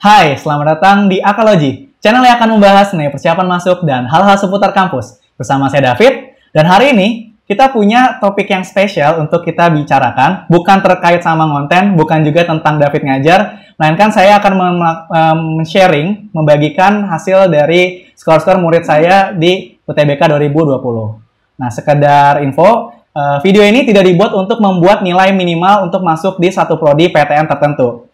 Hai, selamat datang di Akalogy, channel yang akan membahas mengenai persiapan masuk dan hal-hal seputar kampus. Bersama saya David, dan hari ini kita punya topik yang spesial untuk kita bicarakan, bukan terkait sama konten, bukan juga tentang David ngajar, melainkan saya akan men-sharing, membagikan hasil dari skor-skor murid saya di UTBK 2020. Nah, sekedar info, video ini tidak dibuat untuk membuat nilai minimal untuk masuk di satu prodi PTN tertentu.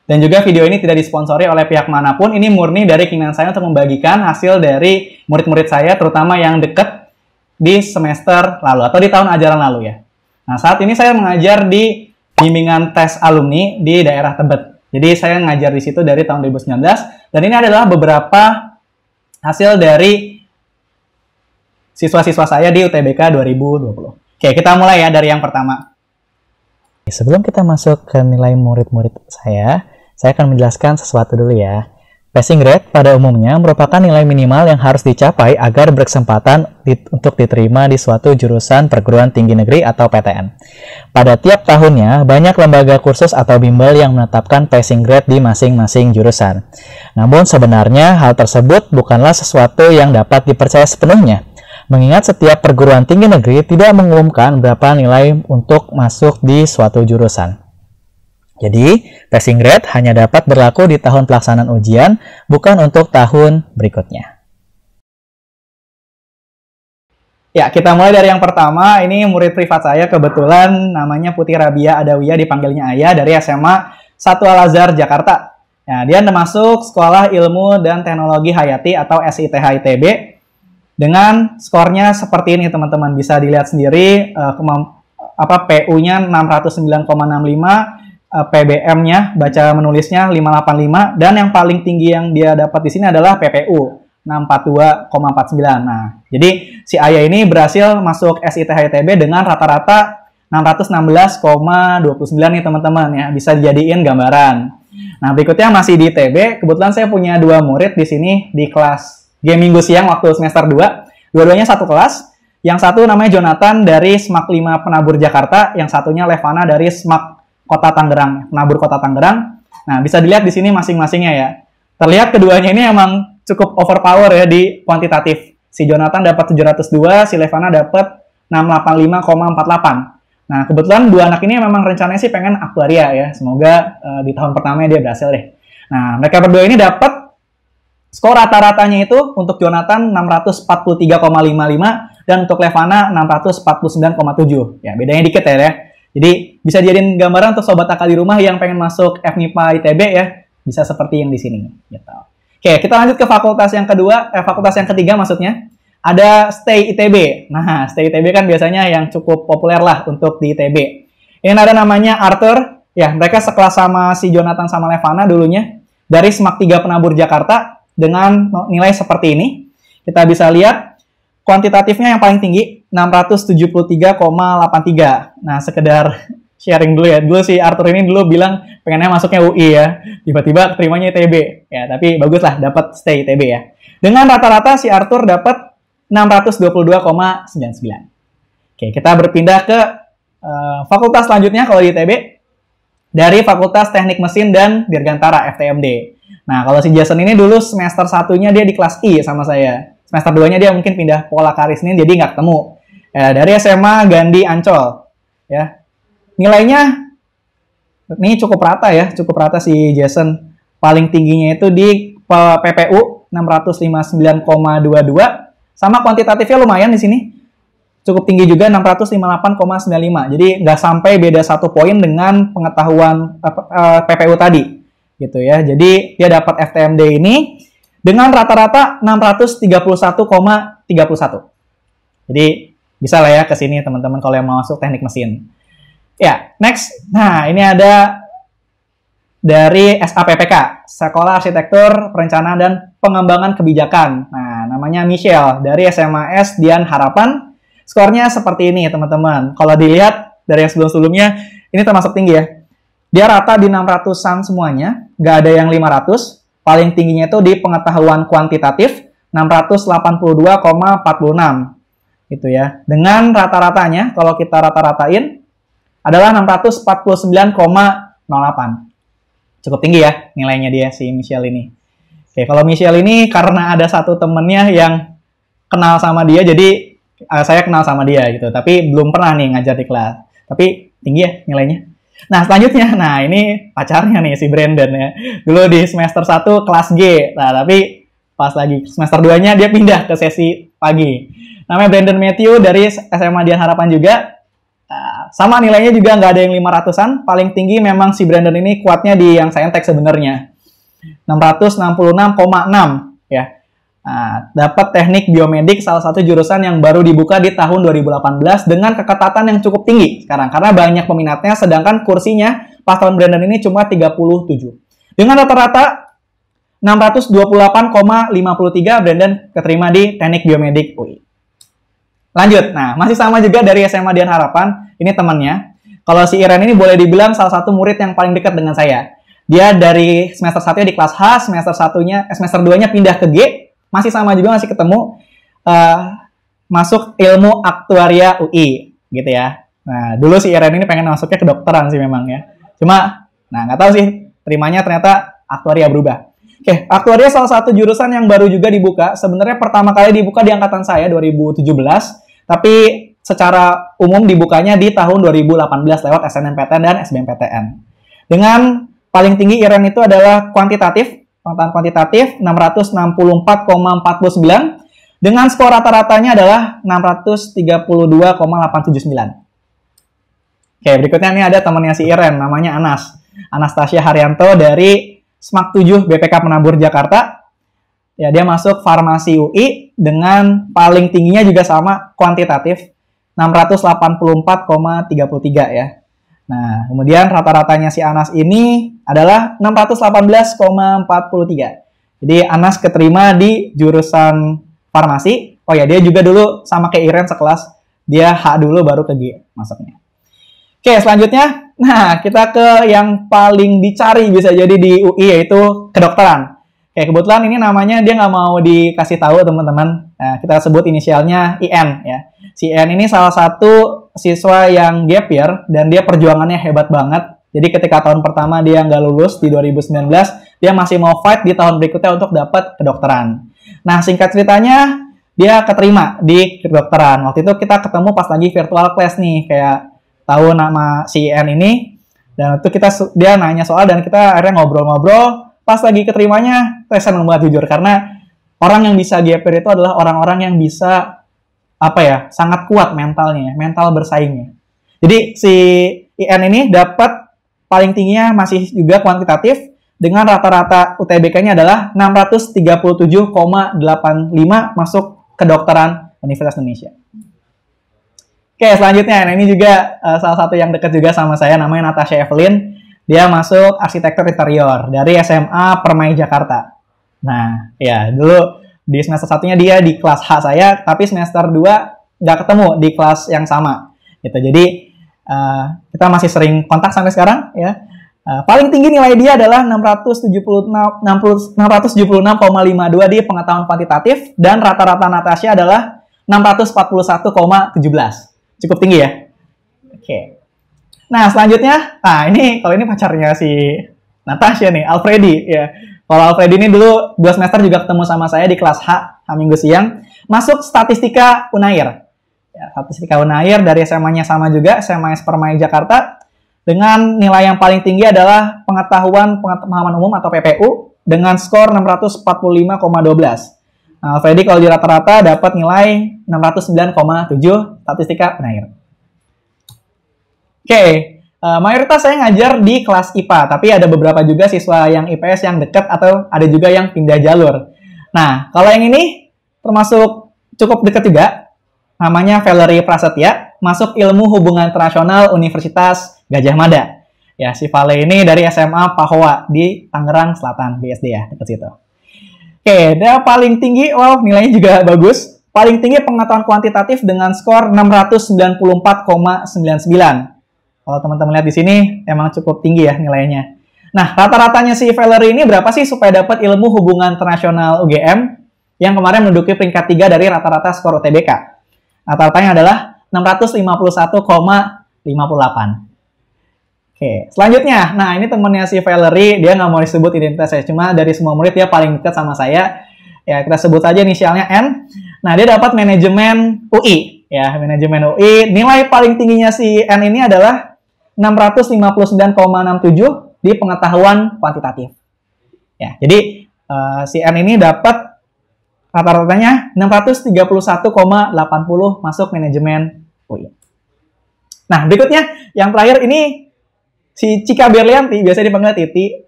Dan juga video ini tidak disponsori oleh pihak manapun, ini murni dari keinginan saya untuk membagikan hasil dari murid-murid saya, terutama yang dekat di semester lalu, atau di tahun ajaran lalu ya. Nah, saat ini saya mengajar di bimbingan tes alumni di daerah Tebet. Jadi saya mengajar di situ dari tahun 2019, dan ini adalah beberapa hasil dari siswa-siswa saya di UTBK 2020. Oke, kita mulai ya dari yang pertama. Sebelum kita masuk ke nilai murid-murid saya akan menjelaskan sesuatu dulu ya. Passing grade pada umumnya merupakan nilai minimal yang harus dicapai agar berkesempatan untuk diterima di suatu jurusan perguruan tinggi negeri atau PTN. Pada tiap tahunnya, banyak lembaga kursus atau bimbel yang menetapkan passing grade di masing-masing jurusan. Namun sebenarnya hal tersebut bukanlah sesuatu yang dapat dipercaya sepenuhnya, mengingat setiap perguruan tinggi negeri tidak mengumumkan berapa nilai untuk masuk di suatu jurusan. Jadi, passing grade hanya dapat berlaku di tahun pelaksanaan ujian, bukan untuk tahun berikutnya. Ya, kita mulai dari yang pertama. Ini murid privat saya, kebetulan namanya Putih Rabia Adawiyah, dipanggilnya Ayah, dari SMA 1 Al-Azhar, Jakarta. Ya, dia masuk Sekolah Ilmu dan Teknologi Hayati atau SITH ITB, dengan skornya seperti ini, teman-teman. Bisa dilihat sendiri, PU-nya 609,65, PBM-nya, baca menulisnya 585, dan yang paling tinggi yang dia dapat di sini adalah PPU 642,49. Nah, jadi si Ayah ini berhasil masuk SITH ITB dengan rata-rata 616,29 nih, teman-teman ya. Bisa dijadiin gambaran. Nah, berikutnya masih di ITB. Kebetulan saya punya dua murid di sini di kelas G minggu siang waktu semester 2. Dua-duanya satu kelas. Yang satu namanya Jonathan dari SMAK 5 Penabur Jakarta, yang satunya Levana dari SMAK Kota Tangerang, Penabur Kota Tangerang. Nah, bisa dilihat di sini masing-masingnya ya. Terlihat keduanya ini emang cukup overpower ya di kuantitatif. Si Jonathan dapat 702, si Levana dapat 685,48. Nah, kebetulan dua anak ini memang rencananya sih pengen aktuaria ya. Semoga di tahun pertamanya dia berhasil deh. Nah, mereka berdua ini dapat skor rata-ratanya itu untuk Jonathan 643,55 dan untuk Levana 649,7. Ya, bedanya dikit ya. Jadi bisa jadiin gambaran untuk sobat AK di rumah yang pengen masuk FMIPA ITB ya, bisa seperti yang di sini gitu. Oke, kita lanjut ke fakultas yang kedua, fakultas yang ketiga maksudnya. Ada Stay ITB. Nah, Stay ITB kan biasanya yang cukup populer lah untuk di ITB. Ini ada namanya Arthur, ya mereka sekelas sama si Jonathan sama Levana dulunya, dari SMAK 3 Penabur Jakarta dengan nilai seperti ini. Kita bisa lihat kuantitatifnya yang paling tinggi 673,83. Nah, sekedar sharing dulu ya. Dulu si Arthur ini dulu bilang pengennya masuknya UI ya. Tiba-tiba terimanya ITB. Ya, tapi bagus lah dapat Stay ITB ya. Dengan rata-rata si Arthur dapat 622,99. Oke, kita berpindah ke fakultas selanjutnya kalau di ITB. Dari Fakultas Teknik Mesin dan Dirgantara FTMD. Nah, kalau si Jason ini dulu semester 1-nya dia di kelas I sama saya. Semester 2-nya dia mungkin pindah Pola Karisnin, jadi nggak ketemu. Ya, dari SMA Gandhi Ancol. Ya. Nilainya ini cukup rata ya, cukup rata si Jason. Paling tingginya itu di PPU 659,22. Sama kuantitatifnya lumayan di sini. Cukup tinggi juga 658,95. Jadi nggak sampai beda 1 poin dengan pengetahuan PPU tadi. Gitu ya. Jadi dia dapat FTMD ini dengan rata-rata 631,31. Jadi bisa lah ya ke sini teman-teman kalau yang mau masuk teknik mesin. Ya, next. Nah, ini ada dari SAPPK, Sekolah Arsitektur, Perencanaan dan Pengembangan Kebijakan. Nah, namanya Michelle dari SMAS Dian Harapan. Skornya seperti ini teman-teman. Kalau dilihat dari yang sebelum-sebelumnya, ini termasuk tinggi ya. Dia rata di 600-an semuanya, nggak ada yang 500. Paling tingginya itu di pengetahuan kuantitatif 682,46 gitu ya. Dengan rata-ratanya kalau kita rata-ratain adalah 649,08. Cukup tinggi ya nilainya dia si Michelle ini. Oke, kalau Michelle ini karena ada satu temennya yang kenal sama dia, jadi saya kenal sama dia gitu. Tapi belum pernah nih ngajar di kelas. Tapi tinggi ya nilainya. Nah, selanjutnya, nah ini pacarnya nih si Brandon ya. Dulu di semester 1 kelas G. Nah, tapi pas lagi semester 2-nya dia pindah ke sesi pagi. Namanya Brandon Matthew dari SMA Dian Harapan juga. Sama nilainya juga nggak ada yang 500-an. Paling tinggi memang si Brandon ini kuatnya di yang saintek sebenarnya. 666,6 ya. Nah, dapat teknik biomedik, salah satu jurusan yang baru dibuka di tahun 2018 dengan keketatan yang cukup tinggi sekarang karena banyak peminatnya, sedangkan kursinya pas tahun Brandon ini cuma 37. Dengan rata-rata 628,53 Brandon keterima di teknik biomedik UI. Lanjut, nah masih sama juga dari SMA Dian Harapan, ini temannya. Kalau si Iren ini boleh dibilang salah satu murid yang paling dekat dengan saya. Dia dari semester 1-nya di kelas H, semester 2-nya pindah ke G, masih sama juga, masih ketemu, masuk ilmu aktuaria UI, gitu ya. Nah, dulu si Iren ini pengen masuknya ke kedokteran sih memang ya. Cuma, nah nggak tahu sih, terimanya ternyata aktuaria berubah. Oke, aktuaria salah satu jurusan yang baru juga dibuka. Sebenarnya pertama kali dibuka di angkatan saya 2017, tapi secara umum dibukanya di tahun 2018 lewat SNMPTN dan SBMPTN. Dengan paling tinggi Iren itu adalah kuantitatif, pengetahuan kuantitatif 664,49 dengan skor rata-ratanya adalah 632,879. Oke, berikutnya ini ada temannya si Iren, namanya Anastasia Haryanto dari SMAK 7 BPK Penabur Jakarta. Ya, dia masuk farmasi UI dengan paling tingginya juga sama kuantitatif 684,33 ya. Nah, kemudian rata-ratanya si Anas ini adalah 618,43. Jadi Anas keterima di jurusan farmasi. Oh ya, dia juga dulu sama kayak Iren sekelas. Dia H dulu baru ke G masuknya. Oke, selanjutnya, nah kita ke yang paling dicari bisa jadi di UI, yaitu kedokteran. Oke, kebetulan ini namanya dia nggak mau dikasih tahu teman-teman. Nah, kita sebut inisialnya IN ya. Si IN ini salah satu siswa yang gap year dan dia perjuangannya hebat banget. Jadi ketika tahun pertama dia nggak lulus di 2019, dia masih mau fight di tahun berikutnya untuk dapat kedokteran. Nah, singkat ceritanya, dia keterima di kedokteran. Waktu itu kita ketemu pas lagi virtual class nih, kayak tahu nama si IN ini, dan itu dia nanya soal dan kita akhirnya ngobrol-ngobrol. Pas lagi keterimanya, saya senang banget jujur karena orang yang bisa gap year itu adalah orang-orang yang bisa sangat kuat mentalnya, mental bersaingnya. Jadi si IN ini dapat paling tingginya masih juga kuantitatif dengan rata-rata UTBK-nya adalah 637,85 masuk kedokteran Universitas Indonesia. Oke, selanjutnya, nah ini juga salah satu yang dekat juga sama saya, namanya Natasha Evelyn. Dia masuk arsitektur interior dari SMA Permai Jakarta. Nah, ya dulu di semester 1-nya dia di kelas H saya, tapi semester 2 nggak ketemu di kelas yang sama. Gitu. Jadi, kita masih sering kontak sampai sekarang. Ya. Paling tinggi nilai dia adalah 676,52 di pengetahuan kuantitatif, dan rata-rata Natasha adalah 641,17. Cukup tinggi ya. Oke. Nah, selanjutnya, kalau ini pacarnya si Natasha nih, Alfredi ya. Kalau Alfredi ini dulu 2 semester juga ketemu sama saya di kelas H Minggu siang, masuk statistika Unair. Ya, statistika Unair dari SMA-nya sama juga, SMA Permai Jakarta, dengan nilai yang paling tinggi adalah pengetahuan umum atau PPU dengan skor 645,12. Nah, Alfredi kalau di rata-rata dapat nilai 609,7 statistika Unair. Oke, mayoritas saya ngajar di kelas IPA, tapi ada beberapa juga siswa yang IPS yang dekat atau ada juga yang pindah jalur. Nah, kalau yang ini termasuk cukup dekat juga, namanya Valerie Prasetya, masuk ilmu hubungan internasional Universitas Gajah Mada. Ya, si Vale ini dari SMA Pahoa di Tangerang Selatan, BSD ya, dekat situ. Oke, dia paling tinggi, nilainya juga bagus. Paling tinggi pengetahuan kuantitatif dengan skor 694,99. Kalau teman-teman lihat di sini, emang cukup tinggi ya nilainya. Nah, rata-ratanya si Valerie ini berapa sih supaya dapat ilmu hubungan internasional UGM yang kemarin menduduki peringkat 3 dari rata-rata skor UTBK? Rata-ratanya adalah 651,58. Oke, selanjutnya, nah ini temennya si Valerie, dia nggak mau disebut identitasnya, cuma dari semua murid dia paling dekat sama saya. Ya, kita sebut aja inisialnya N. Nah, dia dapat manajemen UI. Ya, manajemen UI. Nilai paling tingginya si N ini adalah 659,67 di pengetahuan kuantitatif. Ya, jadi si N ini dapat rata-ratanya 631,80 masuk manajemen UI. Nah, berikutnya yang terakhir ini si Cika Berlianti, biasa dipanggil Titi.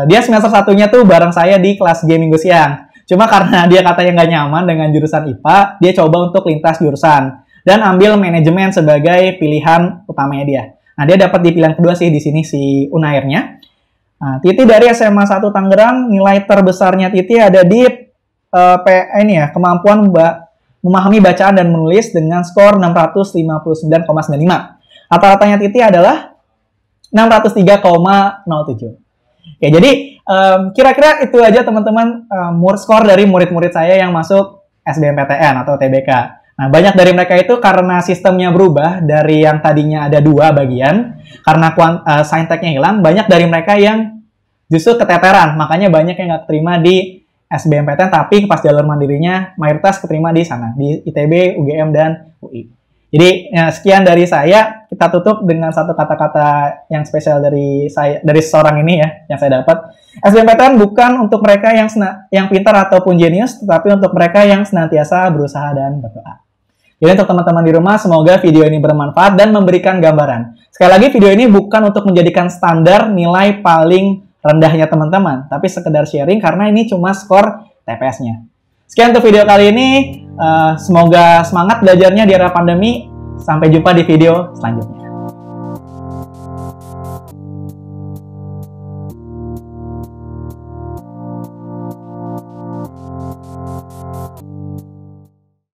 Dia semester satunya tuh bareng saya di kelas G minggu siang. Cuma karena dia katanya nggak nyaman dengan jurusan IPA, dia coba untuk lintas jurusan dan ambil manajemen sebagai pilihan utamanya dia. Nah, dia dapat di pilihan kedua sih di sini si Unairnya. Nah, Titi dari SMA 1 Tangerang, nilai terbesarnya Titi ada di kemampuan memahami bacaan dan menulis dengan skor 659,95. Rata-ratanya Titi adalah 603,07. Oke, jadi kira-kira itu aja teman-teman skor dari murid-murid saya yang masuk SBMPTN atau TBK. Nah, banyak dari mereka itu karena sistemnya berubah dari yang tadinya ada 2 bagian, karena sainteknya hilang, banyak dari mereka yang justru keteteran, makanya banyak yang nggak terima di SBMPTN, tapi pas jalur mandirinya mayoritas keterima di sana, di ITB, UGM, dan UI. Jadi ya, sekian dari saya. Kita tutup dengan satu kata-kata yang spesial dari saya, dari seorang ini ya, yang saya dapat. SBMPTN bukan untuk mereka yang pintar ataupun jenius, tetapi untuk mereka yang senantiasa berusaha dan berdoa. Jadi untuk teman-teman di rumah, semoga video ini bermanfaat dan memberikan gambaran. Sekali lagi, video ini bukan untuk menjadikan standar nilai paling rendahnya teman-teman, tapi sekedar sharing karena ini cuma skor TPS-nya. Sekian untuk video kali ini. Semoga semangat belajarnya di era pandemi. Sampai jumpa di video selanjutnya.